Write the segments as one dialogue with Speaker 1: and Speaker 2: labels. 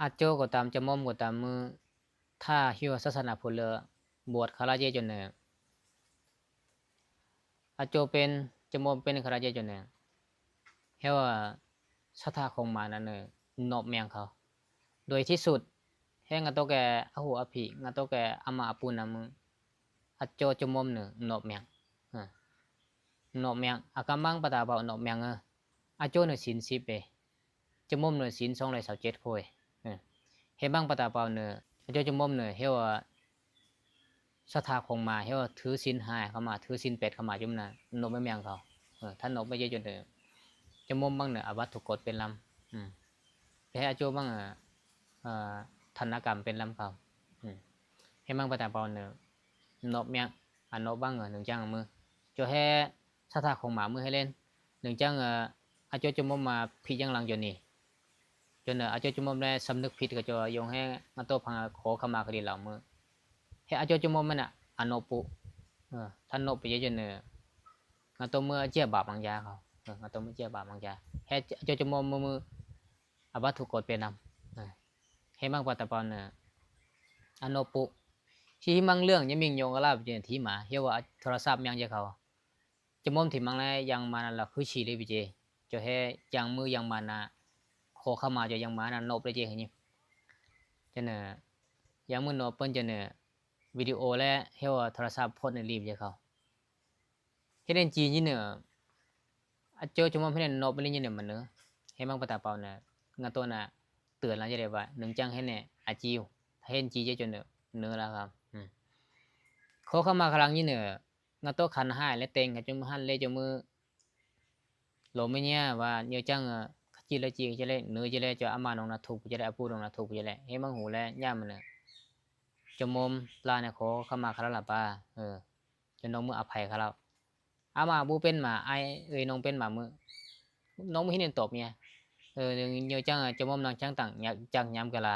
Speaker 1: อาโจก็ตามจะม่อมก็ตามมือถ้าฮิวศาสนาพุทธเลอบวชคาราเจจนเนี่ยอาโจเป็นจะม่อมเป็นคาราเจจนเนี่ยเฮว่าศรัทธาคงมานั่นเนนอบเมียงเขาโดยที่สุดแห่งาโตแกอหูอภิงาโตแกอามาปูนามืออาโจจะม่อมเนี่ยนอบเมียงนอบเมียงอากำบังปะตาเบานอบเมียงอาโจเนี่ยศีล10จะม่อมเนี่ยศีล227โคยเฮบังปะตาเบาเนี่ยอาโจจะม่อมเนี่ยเฮว่าศรัทธาคงมาเฮว่าถือศีล5เข้ามาถือศีล8เข้ามาจุ่มน่ะนบไม่เมียงเขาท่านนบไม่เยอะจนเด้อจะม่อมบังเนี่ยอวัตถุกฎเป็นลำแต่อาโจบังธนกรรมเป็นลำเขาเฮบังปะตาเบาเนี่ยนบเมียงนบบังหนึ่งจังมือจะให้ศรัทธาคงมามือให้เล่นหนึ่งจังอาโจจะม่อมมาพี่ยังหลังจนนี่จนอาโจจะม่อมได้สำนึกผิดก็จะยงให้งาโตพังขอขมาคดีเหล่ามือให้อาโจจะม่อมมันอโนปุท่านโนปุเยจนงาโตเมื่อเจียบาปบางยาเขางาโตเมื่อเจียบาปบางยาให้อาโจจะม่อมมืออวัตถุกฎเป็นนำให้มังปัตตปอนอโนปุที่มังเรื่องยังมิงยงกลาบเจนที่มาเฮียว่าโทรศัพท์ยังจะเขาจะม่อมที่มังแล้วยังมานั่นละคือชีเลยพี่เจจะให้ยังมือยังมานะขอเข้ามาจะยังมานะโนบเลยเจเห็นยังจะเนี่ยยังมือโนเปิ้นจะเนี่ยวิดีโอและเฮว่าโทรศัพท์พดในรีบจะเขาเฮ็ดจีนนี่เนี่ยอาโจจะม่อมให้โนบไปเลยเนี่ยมันเนอะให้มังปะตาเปาเนี่ยงาตัวน่ะเตือนแล้วจะได้ว่าหนึ่งจังให้เนี่ยอาจิวเห็นจีจะจนเนี่ยเนื้อแล้วครับเขาเข้ามาครั้งนี้เนี่ยงาตัวขันห้าและเต็งกับจมหันเลยจมือหลงไม่เนี่ยว่าเนื้อจังจีละจีจะเลยเนื้อจะเลยจะอามาลงนาถูกจะได้อาปูลงนาถูกจะเลยให้มังหูและย่ามันเนี่ยจมมปลาเนี่ยเขาเข้ามาครั้งละป้าจนน้องมืออภัยเขาอามาบูเป็นหมาไอน้องเป็นหมามือน้องมือที่เนี่ยตบเนี่ยเนื้อจังจมมนางจังต่างจังย้ำกะลา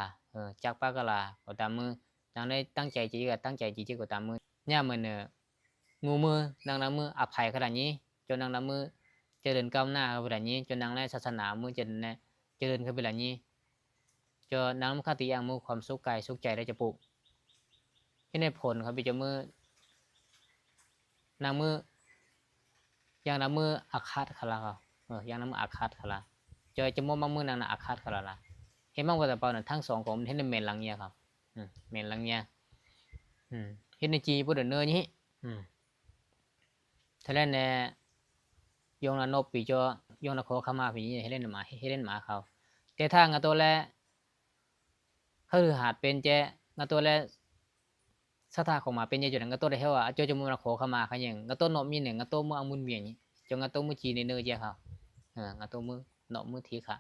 Speaker 1: จักป้ากะลาก็ตามมือนางได้ตั้งใจจีก็ตั้งใจจีก็ตามมือย่ามันเนี่ยงูมือนางน้ำมืออภัยขนาดนี้จนนางน้ำมือเจริญก้าวหน้าขนาดนี้จนนางได้ศาสนามือเจริญขึ้นไปแบบนี้จนนางคติอย่างมือความสุขกายสุขใจได้จะปลุกที่ในผลครับพี่เจ้ามือนางมืออย่างน้ำมืออาคาตขลาเขาอย่างน้ำมืออาคาตขลาจอยจะมองมือนางน่ะอาคาตขลาละเห็นบ้างว่าแต่เปล่าเนี่ยทั้งสองของมันเห็นในเมนหลังเนี้ยครับเมนหลังเนี้ยเห็นในจีพูดเนื้อนี้ถ้าเล่นเนี่ยยงละนบปีจอยงละขอขมาปีนี้ให้เล่นหมาเขาแต่ถ้างาตัวแรกเขาคือหาดเป็นเจ้งาตัวแรกศรัทธาของมาเป็นเยอะจุดนั้นงาตัวได้เท่าว่าโจจมูกละขอขมาเขาอย่างงาตัวนบมีหนึ่งงาตัวมืออามุนเมียนี้จงงาตัวมือจีในเนื้อเจ้าเขางาตัวมือนบมือทีค่ะ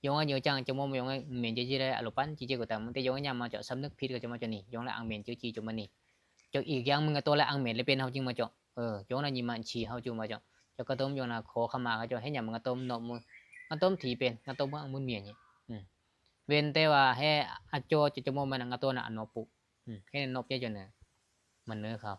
Speaker 1: ยงอันเยอะจังจมูกยงอันเมียนจีได้อารมณ์ปั้นจีก็แต่มันแต่ยงอันยามมาเจาะสำนึกผิดก็จะมาเจาะนี่ยงละอังเมียนจีจุมันนี่เจาะอีกอย่างมึงงาตัวละอังเมียนเลยเป็นเขาจริงมาเจาะยงละยิมันชีเขาจุมาเจาะจะกระต้มยงละขอขมาเขาจะให้ยำกระต้มนมมือกระต้มถีเป็นกระต้มว่ามุนเมียนี่เว้นแต่ว่าให้อาโจจะจมูกมันกระต้มน่ะนบปุให้นบเยอะจนเนี่ยมันเนื้อครับ